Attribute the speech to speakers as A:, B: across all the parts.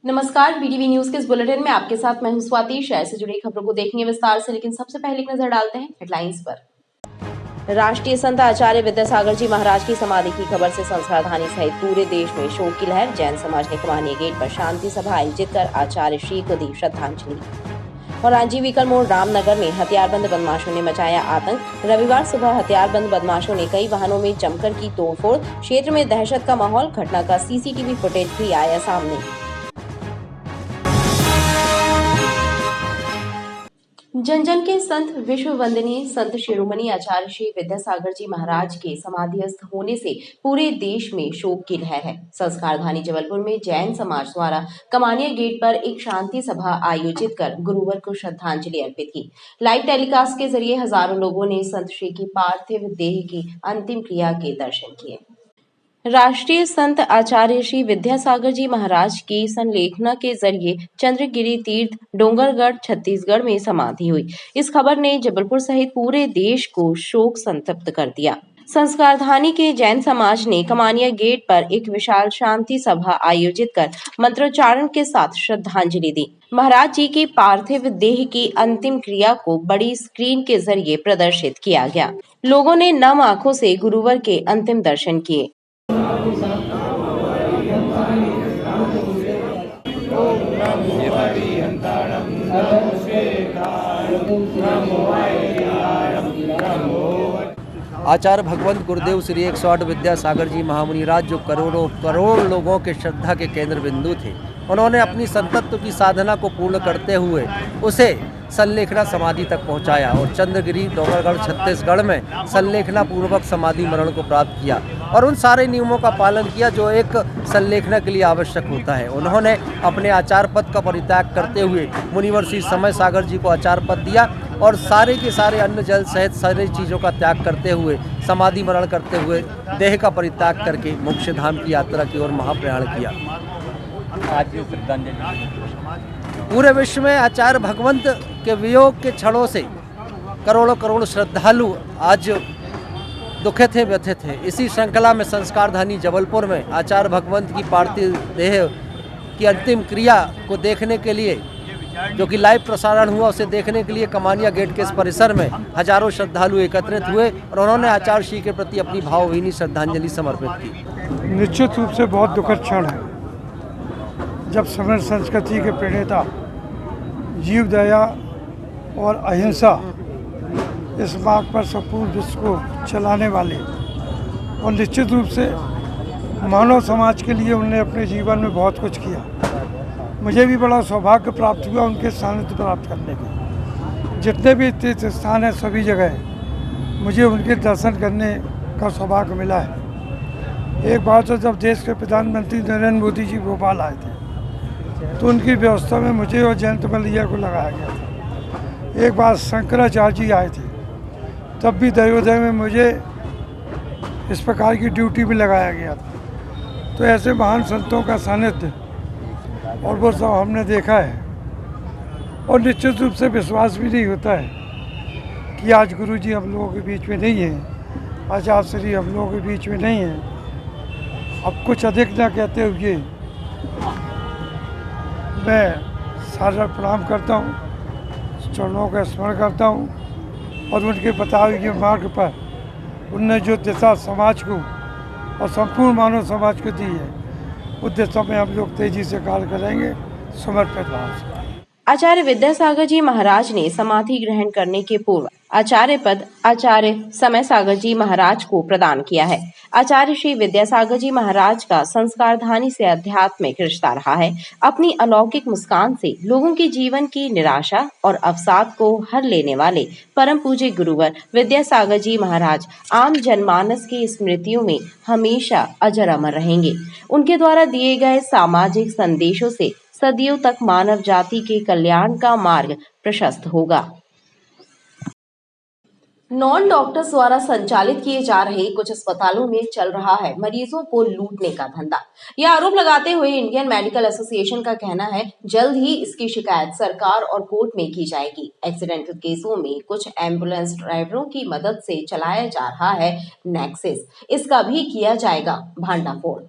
A: नमस्कार, BTV news के इस बुलेटिन में आपके साथ मैं हूं स्वाति। शहर से जुड़ी खबरों को देखेंगे विस्तार से, लेकिन सबसे पहले एक नजर डालते हैं हेडलाइंस पर। राष्ट्रीय संत आचार्य विद्यासागर जी महाराज की समाधि की खबर से संस्कारधानी सहित पूरे देश में शोक की लहर। जैन समाज ने कमानिया गेट पर शांति सभा आयोजित कर आचार्य श्री को दी श्रद्धांजलि। और आजीविकल मोड़ रामनगर में हथियारबंद बदमाशों ने मचाया आतंक। रविवार सुबह हथियारबंद बदमाशों ने कई वाहनों में जमकर की तोड़फोड़। क्षेत्र में दहशत का माहौल। घटना का सीसीटीवी फुटेज भी आया सामने। जन जन के संत विश्व वंदनीय संत शिरोमणि आचार्य श्री विद्यासागर जी महाराज के समाधिस्थ होने से पूरे देश में शोक की लहर है। संस्कारधानी जबलपुर में जैन समाज द्वारा कमानिया गेट पर एक शांति सभा आयोजित कर गुरुवर को श्रद्धांजलि अर्पित की। लाइव टेलीकास्ट के जरिए हजारों लोगों ने संत श्री की पार्थिव देह की अंतिम क्रिया के दर्शन किए। राष्ट्रीय संत आचार्य श्री विद्यासागर जी महाराज की संलेखना के जरिए चंद्रगिरी तीर्थ डोंगरगढ़ छत्तीसगढ़ में समाधि हुई। इस खबर ने जबलपुर सहित पूरे देश को शोक संतप्त कर दिया। संस्कारधानी के जैन समाज ने कमानिया गेट पर एक विशाल शांति सभा आयोजित कर मंत्रोच्चारण के साथ श्रद्धांजलि दी। महाराज जी की पार्थिव देह की अंतिम क्रिया को बड़ी स्क्रीन के जरिए प्रदर्शित किया गया। लोगों ने नम आंखों से गुरुवर के अंतिम दर्शन किए।
B: आचार्य भगवंत गुरुदेव श्री 108 विद्यासागर जी महामुनिराज जो करोड़ों करोड़ लोगों के श्रद्धा के केंद्र बिंदु थे, उन्होंने अपनी संतत्व की साधना को पूर्ण करते हुए उसे संलेखना समाधि तक पहुंचाया और चंद्रगिरी डोंगरगढ़ छत्तीसगढ़ में संलेखना पूर्वक समाधि मरण को प्राप्त किया और उन सारे नियमों का पालन किया जो एक संलेखना के लिए आवश्यक होता है। उन्होंने अपने आचार पद का परित्याग करते हुए मुनिवर श्री समय सागर जी को आचार पद दिया और सारे के सारे अन्न जल सहित सारी चीज़ों का त्याग करते हुए समाधि मरण करते हुए देह का परित्याग करके मोक्ष धाम की यात्रा की ओर महाप्रयाण किया।
C: आज श्रद्धांजलि
B: पूरे विश्व में आचार्य भगवंत के वियोग के क्षणों से करोड़ों करोड़ श्रद्धालु आज दुखित थे, व्यथित थे। इसी श्रृंखला में संस्कारधानी जबलपुर में आचार्य भगवंत की पार्थिव देह की अंतिम क्रिया को देखने के लिए, जो कि लाइव प्रसारण हुआ, उसे देखने के लिए कमानिया गेट के इस परिसर में हजारों श्रद्धालु एकत्रित हुए और उन्होंने आचार्य श्री के प्रति अपनी भावभीनी श्रद्धांजलि समर्पित की।
D: निश्चित रूप से बहुत दुखद क्षण है जब समर संस्कृति के प्रणेता जीव दया और अहिंसा इस मार्ग पर संपूर्ण विश्व को चलाने वाले और निश्चित रूप से मानव समाज के लिए उन्होंने अपने जीवन में बहुत कुछ किया। मुझे भी बड़ा सौभाग्य प्राप्त हुआ उनके सानिध्य प्राप्त करने के। जितने भी तीर्थ स्थान हैं सभी जगह मुझे उनके दर्शन करने का सौभाग्य मिला है। एक बार तो जब देश के प्रधानमंत्री नरेंद्र मोदी जी भोपाल आए थे तो उनकी व्यवस्था में मुझे और जयंत मलैया को लगाया गया था। एक बार शंकराचार्य जी आए थे तब भी दयोदय में मुझे इस प्रकार की ड्यूटी भी लगाया गया था। तो ऐसे महान संतों का सानिध्य और वो सब हमने देखा है और निश्चित रूप से विश्वास भी नहीं होता है कि आज गुरु जी हम लोगों के बीच में नहीं हैं, आचार्य श्री हम लोगों के बीच में नहीं हैं। अब कुछ अधिक न कहते हुए मैं सादर प्रणाम करता हूँ, चरणों का स्मरण करता हूँ और उनके बताए हुए मार्ग पर उनने जो दिशा समाज को और संपूर्ण मानव समाज को दी है उस दिशा में हम लोग तेजी से कार्य करेंगे। समर्पित भाव से
A: आचार्य विद्यासागर जी महाराज ने समाधि ग्रहण करने के पूर्व आचार्य पद आचार्य समय सागर जी महाराज को प्रदान किया है। आचार्य श्री विद्यासागर जी महाराज का संस्कारधानी से आध्यात्मिक रिश्ता रहा है। अपनी अलौकिक मुस्कान से लोगों के जीवन की निराशा और अवसाद को हर लेने वाले परम पूज्य गुरुवर विद्यासागर जी महाराज आम जनमानस की स्मृतियों में हमेशा अजर अमर रहेंगे। उनके द्वारा दिए गए सामाजिक संदेशों से सदियों तक मानव जाति के कल्याण का मार्ग प्रशस्त होगा। नॉन डॉक्टर्स द्वारा संचालित किए जा रहे कुछ अस्पतालों में चल रहा है मरीजों को लूटने का धंधा। यह आरोप लगाते हुए इंडियन मेडिकल एसोसिएशन का कहना है जल्द ही इसकी शिकायत सरकार और कोर्ट में की जाएगी। एक्सीडेंटल केसों में कुछ एम्बुलेंस ड्राइवरों की मदद से चलाया जा रहा है नेक्सस, इसका भी किया जाएगा भांडाफोड़।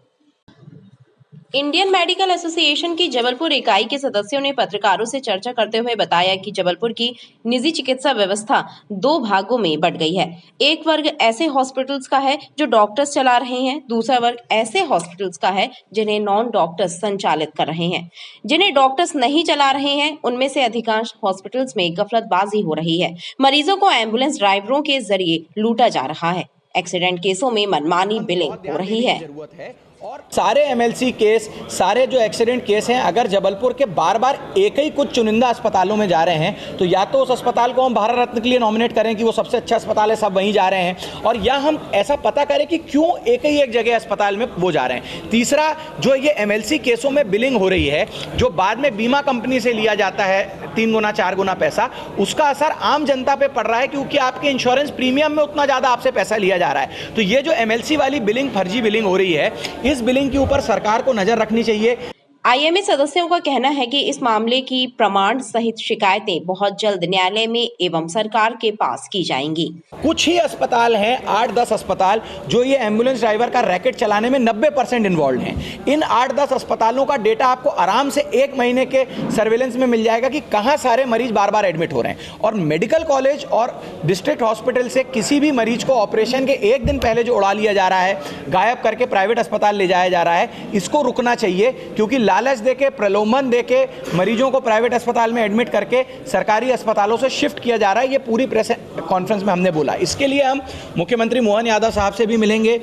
A: इंडियन मेडिकल एसोसिएशन की जबलपुर इकाई के सदस्यों ने पत्रकारों से चर्चा करते हुए बताया कि जबलपुर की निजी चिकित्सा व्यवस्था दो भागों में बंट गई है। एक वर्ग ऐसे हॉस्पिटल्स का है जो डॉक्टर्स चला रहे हैं, दूसरा वर्ग ऐसे हॉस्पिटल्स का है जिन्हें नॉन डॉक्टर्स संचालित कर रहे हैं। जिन्हें डॉक्टर्स नहीं चला रहे हैं उनमें से अधिकांश हॉस्पिटल्स में गफलतबाजी हो रही है। मरीजों को एम्बुलेंस ड्राइवरों के जरिए लूटा जा रहा है। एक्सीडेंट केसों में मनमानी बिलिंग हो रही है।
E: और सारे एमएलसी केस, सारे जो एक्सीडेंट केस हैं, अगर जबलपुर के बार बार एक ही कुछ चुनिंदा अस्पतालों में जा रहे हैं तो या तो उस अस्पताल को हम भारत रत्न के लिए नॉमिनेट करें कि वो सबसे अच्छा अस्पताल है, सब वहीं जा रहे हैं, और या हम ऐसा पता करें कि क्यों एक ही एक जगह अस्पताल में वो जा रहे हैं। तीसरा, जो ये एमएलसी केसों में बिलिंग हो रही है, जो बाद में बीमा कंपनी से लिया जाता है 3 गुना 4 गुना पैसा, उसका असर आम जनता पे पड़ रहा है क्योंकि आपके इंश्योरेंस प्रीमियम में उतना ज़्यादा आपसे पैसा लिया जा रहा है। तो ये जो एमएलसी वाली बिलिंग, फर्जी बिलिंग हो रही है, इस बिलिंग के ऊपर सरकार को नजर रखनी चाहिए।
A: आईएमए सदस्यों का कहना है कि इस मामले की प्रमाण सहित शिकायतें बहुत जल्द न्यायालय में एवं सरकार के पास की जाएंगी।
E: कुछ ही अस्पताल हैं, 8-10 अस्पताल, जो ये एम्बुलेंस ड्राइवर का रैकेट चलाने में 90% इन्वॉल्व हैं। इन 8-10 अस्पतालों का डेटा आपको आराम से 1 महीने के सर्वेलेंस में मिल जाएगा कि कहां सारे मरीज बार बार एडमिट हो रहे हैं। और मेडिकल कॉलेज और डिस्ट्रिक्ट हॉस्पिटल से किसी भी मरीज को ऑपरेशन के 1 दिन पहले जो उड़ा लिया जा रहा है, गायब करके प्राइवेट अस्पताल ले जाया जा रहा है, इसको रुकना चाहिए। क्योंकि लालच देके, प्रलोभन देके मरीजों को प्राइवेट अस्पताल में एडमिट करके सरकारी अस्पतालों से शिफ्ट किया जा रहा है। ये पूरी प्रेस कॉन्फ्रेंस में हमने बोला। इसके लिए हम मुख्यमंत्री मोहन यादव साहब से भी मिलेंगे,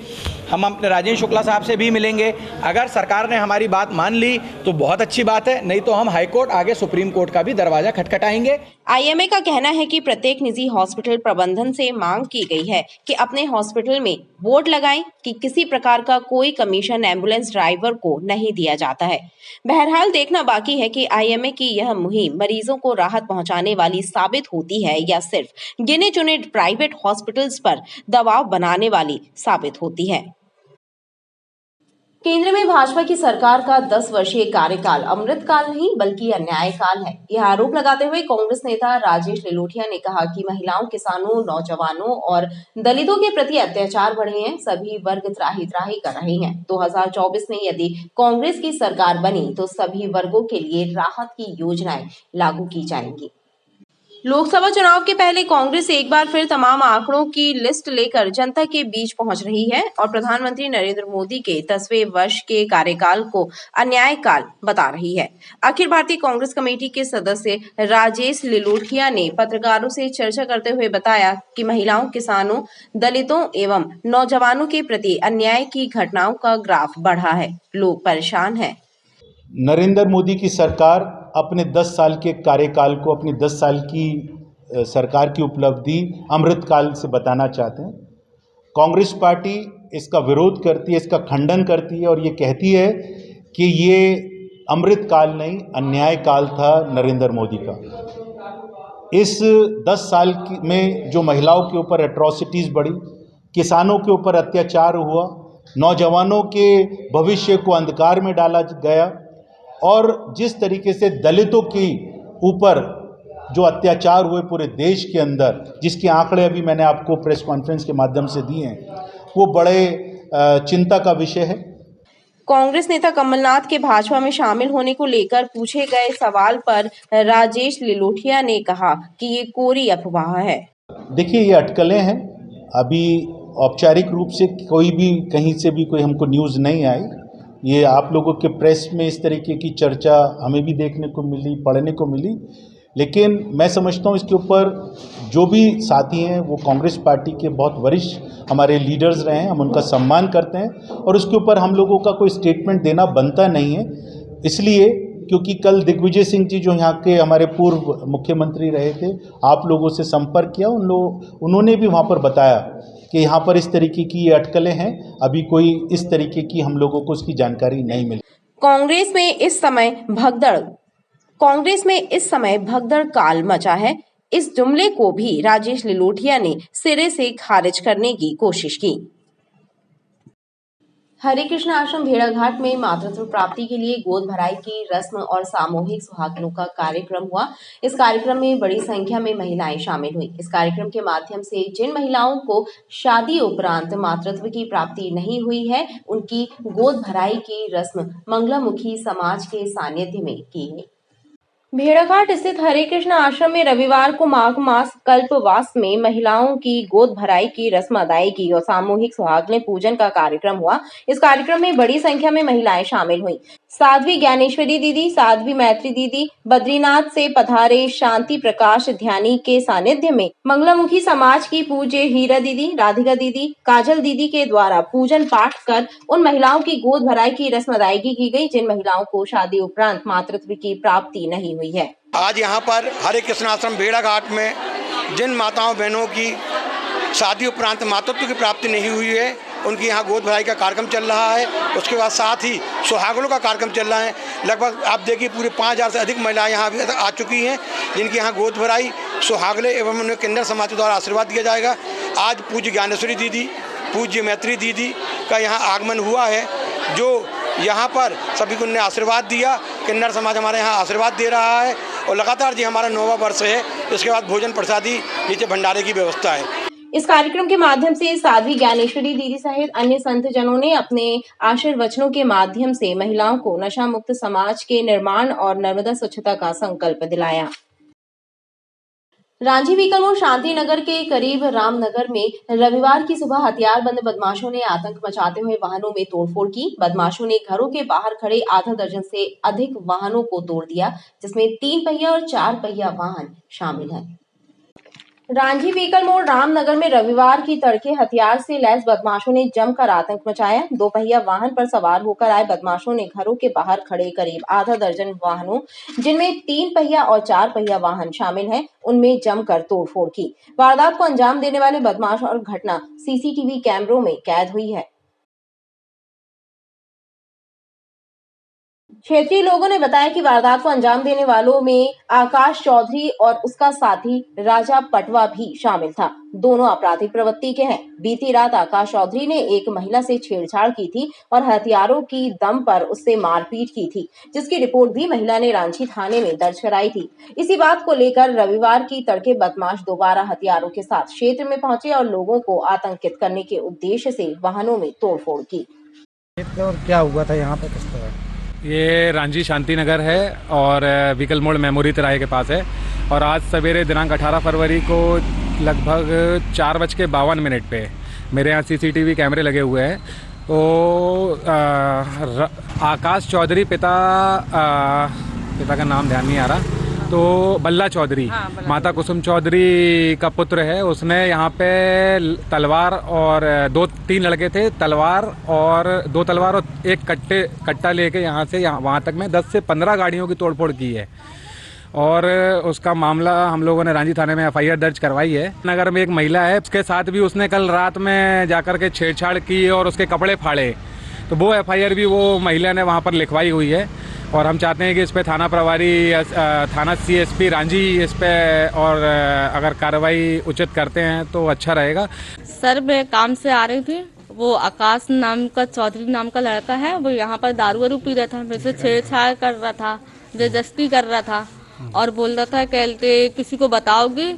E: हम अपने राजेंद्र शुक्ला साहब से भी मिलेंगे। अगर सरकार ने हमारी बात मान ली तो बहुत अच्छी बात है, नहीं तो हम हाईकोर्ट, आगे सुप्रीम कोर्ट का भी दरवाजा खटखटाएंगे।
A: आईएमए का कहना है कि प्रत्येक निजी हॉस्पिटल प्रबंधन से मांग की गई है कि अपने हॉस्पिटल में बोर्ड लगाएं कि किसी प्रकार का कोई कमीशन एम्बुलेंस ड्राइवर को नहीं दिया जाता है। बहरहाल देखना बाकी है कि आईएमए की यह मुहिम मरीजों को राहत पहुंचाने वाली साबित होती है या सिर्फ गिने चुने प्राइवेट हॉस्पिटल्स पर दबाव बनाने वाली साबित होती है। केंद्र में भाजपा की सरकार का 10 वर्षीय कार्यकाल अमृतकाल नहीं बल्कि अन्यायकाल है। यह आरोप लगाते हुए कांग्रेस नेता राजेश लिलोटिया ने कहा कि महिलाओं, किसानों, नौजवानों और दलितों के प्रति अत्याचार बढ़े हैं। सभी वर्ग त्राही त्राही कर रहे हैं। 2024 में यदि कांग्रेस की सरकार बनी तो सभी वर्गों के लिए राहत की योजनाएं लागू की जाएंगी। लोकसभा चुनाव के पहले कांग्रेस एक बार फिर तमाम आंकड़ों की लिस्ट लेकर जनता के बीच पहुंच रही है और प्रधानमंत्री नरेंद्र मोदी के 10वें वर्ष के कार्यकाल को अन्यायकाल बता रही है। अखिल भारतीय कांग्रेस कमेटी के सदस्य राजेश लिलोटिया ने पत्रकारों से चर्चा करते हुए बताया कि महिलाओं, किसानों, दलितों एवं नौजवानों के प्रति अन्याय की घटनाओं का ग्राफ बढ़ा है। लोग परेशान हैं।
F: नरेंद्र मोदी की सरकार अपने 10 साल के कार्यकाल को, अपनी 10 साल की सरकार की उपलब्धि अमृतकाल से बताना चाहते हैं। कांग्रेस पार्टी इसका विरोध करती है, इसका खंडन करती है और ये कहती है कि ये अमृतकाल नहीं, अन्यायकाल था नरेंद्र मोदी का। इस 10 साल में जो महिलाओं के ऊपर एट्रॉसिटीज़ बढ़ी, किसानों के ऊपर अत्याचार हुआ, नौजवानों के भविष्य को अंधकार में डाला गया और जिस तरीके से दलितों के ऊपर जो अत्याचार हुए पूरे देश के अंदर, जिसके आंकड़े अभी मैंने आपको प्रेस कॉन्फ्रेंस के माध्यम से दिए हैं, वो बड़े चिंता का विषय है।
A: कांग्रेस नेता कमलनाथ के भाजपा में शामिल होने को लेकर पूछे गए सवाल पर राजेश लिलोटिया ने कहा कि ये कोरी अफवाह है।
F: देखिए, ये अटकलें हैं। अभी औपचारिक रूप से कोई भी कहीं से भी कोई हमको न्यूज़ नहीं आई। ये आप लोगों के प्रेस में इस तरीके की चर्चा हमें भी देखने को मिली, पढ़ने को मिली, लेकिन मैं समझता हूँ इसके ऊपर जो भी साथी हैं वो कांग्रेस पार्टी के बहुत वरिष्ठ हमारे लीडर्स रहे हैं, हम उनका सम्मान करते हैं और उसके ऊपर हम लोगों का कोई स्टेटमेंट देना बनता नहीं है। इसलिए क्योंकि कल दिग्विजय सिंह जी जो यहाँ के हमारे पूर्व मुख्यमंत्री रहे थे, आप लोगों से संपर्क किया, उन्होंने भी वहाँ पर बताया कि यहाँ पर इस तरीके की ये अटकलें हैं। अभी कोई इस तरीके की हम लोगों को उसकी जानकारी नहीं मिली।
A: कांग्रेस में इस समय भगदड़ काल मचा है। इस जुमले को भी राजेश लिलोटिया ने सिरे से खारिज करने की कोशिश की। हरे कृष्ण आश्रम भेड़ाघाट में मातृत्व प्राप्ति के लिए गोद भराई की रस्म और सामूहिक सुहागनों का कार्यक्रम हुआ। इस कार्यक्रम में बड़ी संख्या में महिलाएं शामिल हुई। इस कार्यक्रम के माध्यम से जिन महिलाओं को शादी उपरांत मातृत्व की प्राप्ति नहीं हुई है, उनकी गोद भराई की रस्म मंगलामुखी समाज के सानिध्य में की गई। भेड़ाघाट स्थित हरे कृष्ण आश्रम में रविवार को माघ मास कल्पवास में महिलाओं की गोद भराई की रस्म अदायगी और सामूहिक सुहागने पूजन का कार्यक्रम हुआ। इस कार्यक्रम में बड़ी संख्या में महिलाएं शामिल हुई। साध्वी ज्ञानेश्वरी दीदी, साध्वी मैत्री दीदी, बद्रीनाथ से पधारे शांति प्रकाश ध्यानी के सानिध्य में मंगलामुखी समाज की पूज्य हीरा दीदी, राधिका दीदी, काजल दीदी के द्वारा पूजन पाठ कर उन महिलाओं की गोद भराई की रस्म अदायगी की गई, जिन महिलाओं को शादी उपरांत मातृत्व की प्राप्ति नहीं हुई है।
G: आज यहाँ पर हरे कृष्ण आश्रम भेड़ाघाट में जिन माताओं बहनों की शादी उपरांत मातृत्व की प्राप्ति नहीं हुई है, उनकी यहाँ गोद भराई का कार्यक्रम चल रहा है। उसके बाद साथ ही सुहागनों का कार्यक्रम चल रहा है। लगभग आप देखिए पूरे 5000 से अधिक महिलाएं यहाँ अभी आ चुकी हैं, जिनकी यहाँ गोद भराई, सुहागले एवं उन्हें किन्नर समाज के द्वारा आशीर्वाद दिया जाएगा। आज पूज्य ज्ञानेश्वरी दीदी, पूज्य मैत्री दीदी का यहाँ आगमन हुआ है, जो यहाँ पर सभी को उन्हें आशीर्वाद दिया। किन्नर समाज हमारे यहाँ आशीर्वाद दे रहा है और लगातार जी हमारा 9वां वर्ष है। इसके बाद भोजन प्रसादी नीचे भंडारे की व्यवस्था है।
A: इस कार्यक्रम के माध्यम से साध्वी ज्ञानेश्वरी दीदी सहित अन्य संत जनों ने अपने आशीर्वचनों के माध्यम से महिलाओं को नशा मुक्त समाज के निर्माण और नर्मदा स्वच्छता का संकल्प दिलाया। रांची बीकानेर शांति नगर के करीब रामनगर में रविवार की सुबह हथियारबंद बदमाशों ने आतंक मचाते हुए वाहनों में तोड़फोड़ की। बदमाशों ने घरों के बाहर खड़े आधा दर्जन से अधिक वाहनों को तोड़ दिया, जिसमें 3 पहिया और 4 पहिया वाहन शामिल हैं। रांची बीकानेर रामनगर में रविवार की तड़के हथियार से लैस बदमाशों ने जमकर आतंक मचाया। 2 पहिया वाहन पर सवार होकर आए बदमाशों ने घरों के बाहर खड़े करीब आधा दर्जन वाहनों, जिनमें 3 पहिया और 4 पहिया वाहन शामिल हैं, उनमें जमकर तोड़फोड़ की। वारदात को अंजाम देने वाले बदमाश और घटना सीसीटीवी कैमरों में कैद हुई है। क्षेत्रीय लोगों ने बताया कि वारदात को अंजाम देने वालों में आकाश चौधरी और उसका साथी राजा पटवा भी शामिल था। दोनों आपराधिक प्रवृत्ति के हैं। बीती रात आकाश चौधरी ने एक महिला से छेड़छाड़ की थी और हथियारों की दम पर उससे मारपीट की थी, जिसकी रिपोर्ट भी महिला ने रांची थाने में दर्ज कराई थी। इसी बात को लेकर रविवार की तड़के बदमाश दोबारा हथियारों के साथ क्षेत्र में पहुंचे और लोगों को आतंकित करने के उद्देश्य से वाहनों में तोड़फोड़ की।
H: और क्या हुआ था यहाँ पे, किस तरह?
I: ये रांची शांति नगर है और बीकानेर मेमोरी तिराहे के पास है। और आज सवेरे दिनांक 18 फरवरी को लगभग 4:52 पे मेरे यहाँ सीसीटीवी कैमरे लगे हुए हैं। तो आकाश चौधरी पिता का नाम ध्यान नहीं आ रहा, तो बल्ला चौधरी, माता कुसुम चौधरी का पुत्र है। उसने यहाँ पे तलवार और 2-3 लड़के थे, तलवार और 2 तलवार और एक कट्टा लेके यहाँ से वहाँ तक में 10 से 15 गाड़ियों की तोड़फोड़ की है। और उसका मामला हम लोगों ने रांची थाने में FIR दर्ज करवाई है। नगर में एक महिला है, उसके साथ भी उसने कल रात में जाकर के छेड़छाड़ की और उसके कपड़े फाड़े, तो वो FIR भी वो महिला ने वहाँ पर लिखवाई हुई है। और हम चाहते हैं कि इस पे थाना प्रभारी, थाना CSP रांची इस पे और अगर कार्रवाई उचित करते हैं तो अच्छा रहेगा।
J: सर मैं काम से आ रही थी, वो आकाश नाम का, चौधरी नाम का लड़का है, वो यहाँ पर दारू वारू पी रहा था, मेरे से छेड़छाड़ कर रहा था, जबरदस्ती कर रहा था और बोल रहा था कहते किसी को बताओगी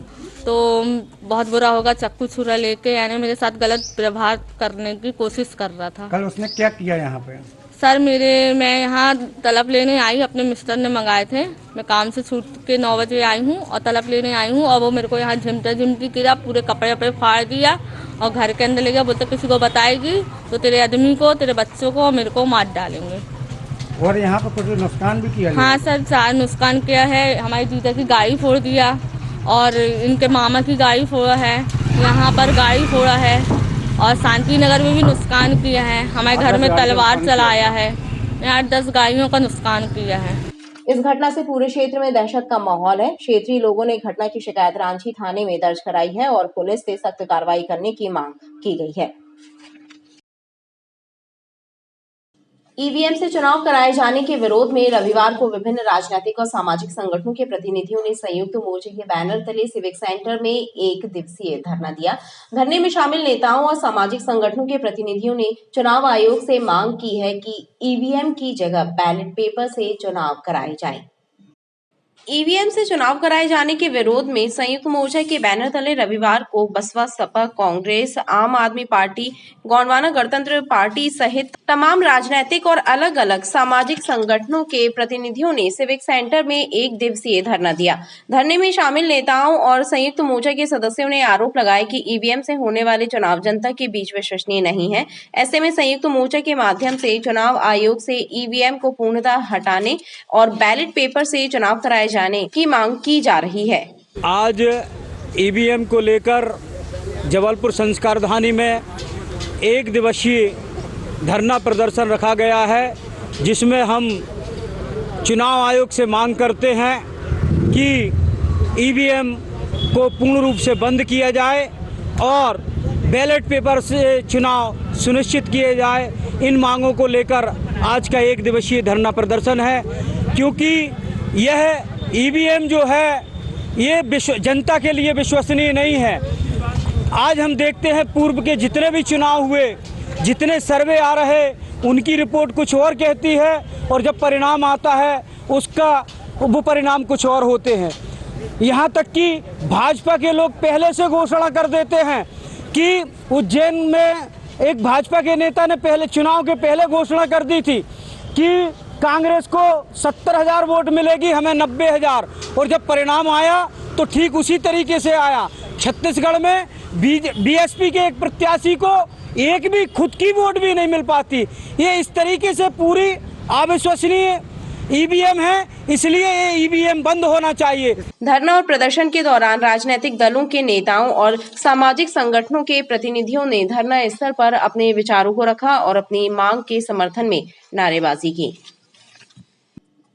J: तो बहुत बुरा होगा, चाकू छुरा लेके यानी मेरे साथ गलत व्यवहार करने की कोशिश कर रहा था।
H: कल उसने क्या किया यहाँ पे?
J: सर मैं यहाँ तलब लेने आई, अपने मिस्टर ने मंगाए थे, मैं काम से छूट के 9 बजे आई हूँ और तलब लेने आई हूँ और वो मेरे को यहाँ झिमटी किया, पूरे कपड़े वपड़े फाड़ दिया और घर के अंदर ले गया, बोलते किसी को बताएगी तो तेरे आदमी को, तेरे बच्चों को और मेरे को मार डालेंगे।
H: और यहाँ पर कुछ नुकसान भी किया?
J: हाँ सर, 4 नुकसान किया है। हमारी जीजा की गाड़ी फोड़ दिया और इनके मामा की गाड़ी फोड़ा है, यहाँ पर गाड़ी फोड़ा है और शांति नगर में भी नुकसान किया है। हमारे घर में तलवार चलाया है, 8-10 गाड़ियों का नुकसान किया है।
A: इस घटना से पूरे क्षेत्र में दहशत का माहौल है। क्षेत्रीय लोगों ने घटना की शिकायत रांची थाने में दर्ज कराई है और पुलिस से सख्त कार्रवाई करने की मांग की गई है। ईवीएम से चुनाव कराए जाने के विरोध में रविवार को विभिन्न राजनीतिक और सामाजिक संगठनों के प्रतिनिधियों ने संयुक्त मोर्चे के बैनर तले सिविक सेंटर में 1 दिवसीय धरना दिया। धरने में शामिल नेताओं और सामाजिक संगठनों के प्रतिनिधियों ने चुनाव आयोग से मांग की है कि ईवीएम की जगह बैलेट पेपर से चुनाव कराए जाएं। ईवीएम से चुनाव कराए जाने के विरोध में संयुक्त मोर्चा के बैनर तले रविवार को बसपा, सपा, कांग्रेस, आम आदमी पार्टी, गोंडवाना गणतंत्र पार्टी सहित तमाम राजनीतिक और अलग अलग सामाजिक संगठनों के प्रतिनिधियों ने सिविक सेंटर में 1 दिवसीय धरना दिया। धरने में शामिल नेताओं और संयुक्त मोर्चा के सदस्यों ने आरोप लगाया कि ईवीएम से होने वाले चुनाव जनता के बीच विश्वसनीय नहीं है। ऐसे में संयुक्त मोर्चा के माध्यम से चुनाव आयोग से ईवीएम को पूर्णतः हटाने और बैलेट पेपर से चुनाव कराए जाने की मांग की जा रही है।
K: आज ईवीएम को लेकर जबलपुर संस्कारधानी में 1 दिवसीय धरना प्रदर्शन रखा गया है, जिसमें हम चुनाव आयोग से मांग करते हैं कि ईवीएम को पूर्ण रूप से बंद किया जाए और बैलेट पेपर से चुनाव सुनिश्चित किए जाए। इन मांगों को लेकर आज का 1 दिवसीय धरना प्रदर्शन है, क्योंकि यह ईवीएम जो है ये जनता के लिए विश्वसनीय नहीं है। आज हम देखते हैं पूर्व के जितने भी चुनाव हुए, जितने सर्वे आ रहे, उनकी रिपोर्ट कुछ और कहती है और जब परिणाम आता है उसका वो परिणाम कुछ और होते हैं। यहाँ तक कि भाजपा के लोग पहले से घोषणा कर देते हैं कि उज्जैन में एक भाजपा के नेता ने पहले चुनाव के पहले घोषणा कर दी थी कि कांग्रेस को 70,000 वोट मिलेगी, हमें 90,000, और जब परिणाम आया तो ठीक उसी तरीके से आया। छत्तीसगढ़ में बीएसपी के एक प्रत्याशी को एक भी खुद की वोट भी नहीं मिल पाती। ये इस तरीके से पूरी अविश्वसनीय ईवीएम है, इसलिए ये ईवीएम बंद होना चाहिए।
A: धरना और प्रदर्शन के दौरान राजनीतिक दलों के नेताओं और सामाजिक संगठनों के प्रतिनिधियों ने धरना स्थल पर अपने विचारों को रखा और अपनी मांग के समर्थन में नारेबाजी की।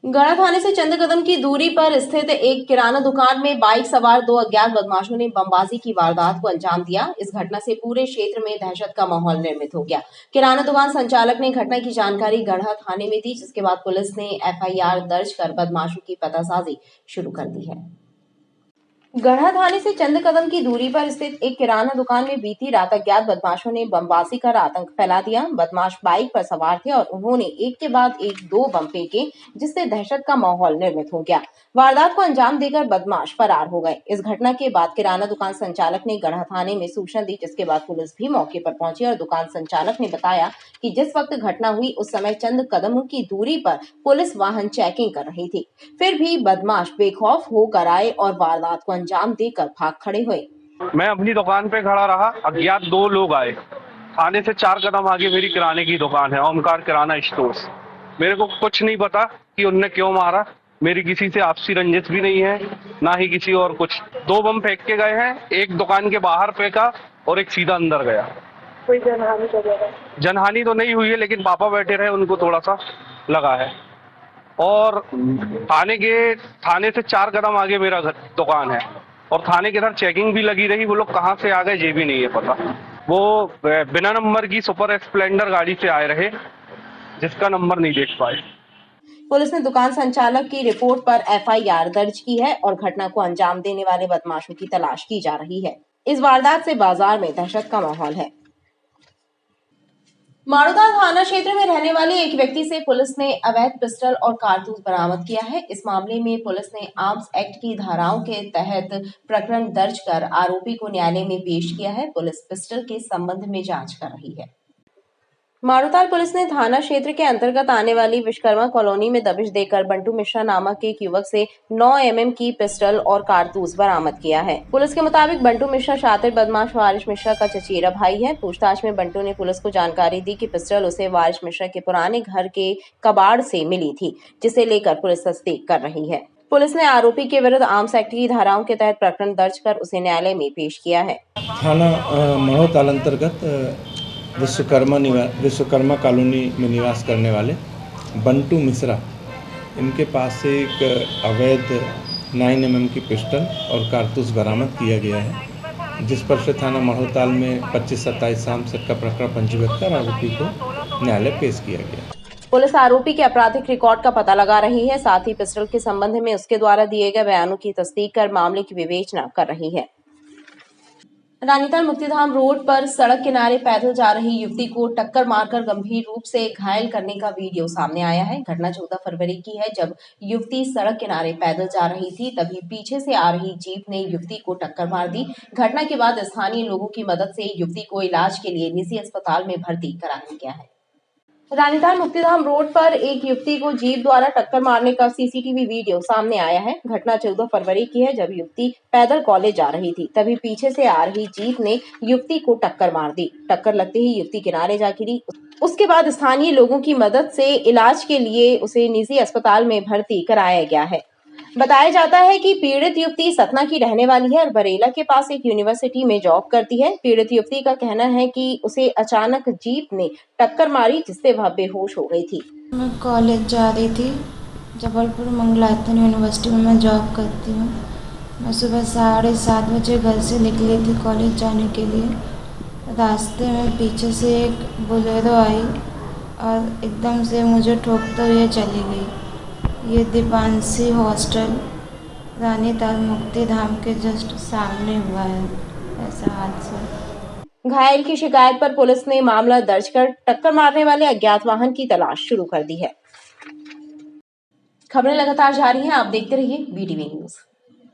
A: गढ़ा थाने से चंद कदम की दूरी पर स्थित एक किराना दुकान में बाइक सवार 2 अज्ञात बदमाशों ने बमबाजी की वारदात को अंजाम दिया। इस घटना से पूरे क्षेत्र में दहशत का माहौल निर्मित हो गया। किराना दुकान संचालक ने घटना की जानकारी गढ़ा थाने में दी, जिसके बाद पुलिस ने एफआईआर दर्ज कर बदमाशों की पतासाजी शुरू कर दी है। गढ़ा थाने से चंद कदम की दूरी पर स्थित एक किराना दुकान में बीती रात अज्ञात बदमाशों ने बमबाजी कर आतंक फैला दिया। बदमाश बाइक पर सवार थे और उन्होंने एक के बाद एक 2 बम फेंके, जिससे दहशत का माहौल निर्मित हो गया। वारदात को अंजाम देकर बदमाश फरार हो गए। इस घटना के बाद किराना दुकान संचालक ने गढ़ा थाने में सूचना दी, जिसके बाद पुलिस भी मौके पर पहुंची और दुकान संचालक ने बताया कि जिस वक्त घटना हुई उस समय चंद कदमों की दूरी पर पुलिस वाहन चेकिंग कर रही थी। फिर भी बदमाश बेखौफ होकर आए और वारदात को अंजाम देकर भाग खड़े हुए।
L: मैं अपनी दुकान पे खड़ा रहा, अज्ञात 2 लोग आए। थाने से 4 कदम आगे मेरी किराने की दुकान है, ओमकार किराना स्टोर्स। मेरे को कुछ नहीं पता कि उनने क्यों मारा। मेरी किसी से आपसी रंजिश भी नहीं है, ना ही किसी और कुछ। 2 बम फेंक के गए हैं, एक दुकान के बाहर फेंका और एक सीधा अंदर गया।
M: कोई जनहानि वगैरह?
L: जनहानि तो नहीं हुई है, लेकिन पापा बैठे रहे, उनको थोड़ा सा लगा है। और थाने से 4 कदम आगे मेरा दुकान है और थाने के इधर चेकिंग भी लगी रही। वो लोग कहाँ से आ गए ये भी नहीं है पता। वो बिना नंबर की सुपर स्प्लेंडर गाड़ी से आए रहे, जिसका नंबर नहीं देख पाए।
A: पुलिस ने दुकान संचालक की रिपोर्ट पर एफआईआर दर्ज की है और घटना को अंजाम देने वाले बदमाशों की तलाश की जा रही है। इस वारदात से बाजार में दहशत का माहौल है। मारूदा थाना क्षेत्र में रहने वाले एक व्यक्ति से पुलिस ने अवैध पिस्टल और कारतूस बरामद किया है। इस मामले में पुलिस ने आर्म्स एक्ट की धाराओं के तहत प्रकरण दर्ज कर आरोपी को न्यायालय में पेश किया है। पुलिस पिस्टल के संबंध में जांच कर रही है। मारूताल पुलिस ने थाना क्षेत्र के अंतर्गत आने वाली विश्वकर्मा कॉलोनी में दबिश देकर बंटू मिश्रा नामक एक युवक से 9 mm की पिस्टल और कारतूस बरामद किया है। पुलिस के मुताबिक बंटू मिश्रा शातिर बदमाश वारिश मिश्रा का चचेरा भाई है। पूछताछ में बंटू ने पुलिस को जानकारी दी कि पिस्टल उसे वारिश मिश्रा के पुराने घर के कबाड़ से मिली थी, जिसे लेकर पुलिस तस्दीक कर रही है। पुलिस ने आरोपी के विरुद्ध आर्म्स एक्ट की धाराओं के तहत प्रकरण दर्ज कर उसे न्यायालय में पेश किया है।
N: थाना मारूताल अंतर्गत विश्वकर्मा कॉलोनी में निवास करने वाले बंटू मिश्रा, इनके पास से एक अवैध 9 mm की पिस्टल और कारतूस बरामद किया गया है, जिस पर से थाना मारूताल में 25-27 शाम से का प्रकरण पंजीबद्ध कर आरोपी को न्यायालय पेश किया गया।
A: पुलिस आरोपी के आपराधिक रिकॉर्ड का पता लगा रही है, साथ ही पिस्टल के संबंध में उसके द्वारा दिए गए बयानों की तस्दीक कर मामले की विवेचना कर रही है। रानीताल मुक्तिधाम रोड पर सड़क किनारे पैदल जा रही युवती को टक्कर मारकर गंभीर रूप से घायल करने का वीडियो सामने आया है। घटना 14 फरवरी की है, जब युवती सड़क किनारे पैदल जा रही थी, तभी पीछे से आ रही जीप ने युवती को टक्कर मार दी। घटना के बाद स्थानीय लोगों की मदद से युवती को इलाज के लिए निजी अस्पताल में भर्ती कराया गया है। रानीताल मुक्तिधाम रोड पर एक युवती को जीप द्वारा टक्कर मारने का सीसीटीवी वीडियो सामने आया है। घटना 14 फरवरी की है, जब युवती पैदल कॉलेज जा रही थी, तभी पीछे से आ रही जीप ने युवती को टक्कर मार दी। टक्कर लगते ही युवती किनारे जा गिरी। उसके बाद स्थानीय लोगों की मदद से इलाज के लिए उसे निजी अस्पताल में भर्ती कराया गया है। बताया जाता है कि पीड़ित युवती सतना की रहने वाली है और बरेला के पास एक यूनिवर्सिटी में जॉब करती है। पीड़ित युवती का कहना है कि उसे अचानक जीप ने टक्कर मारी, जिससे वह बेहोश हो गई थी।
O: मैं कॉलेज जा रही थी, जबलपुर मंगलायतन यूनिवर्सिटी में मैं जॉब करती हूँ। मैं सुबह 7:30 बजे घर से निकली थी कॉलेज जाने के लिए। रास्ते में पीछे से एक बोलेरो आई और एकदम से मुझे ठोकते हुए चली गई। ये दीपांशी हॉस्टल रानीताल मुक्तिधाम के जस्ट सामने हुआ है ऐसा हादसा।
A: घायल की शिकायत पर पुलिस ने मामला दर्ज कर टक्कर मारने वाले अज्ञात वाहन की तलाश शुरू कर दी है। खबरें लगातार जारी हैं, आप देखते रहिए BTV न्यूज।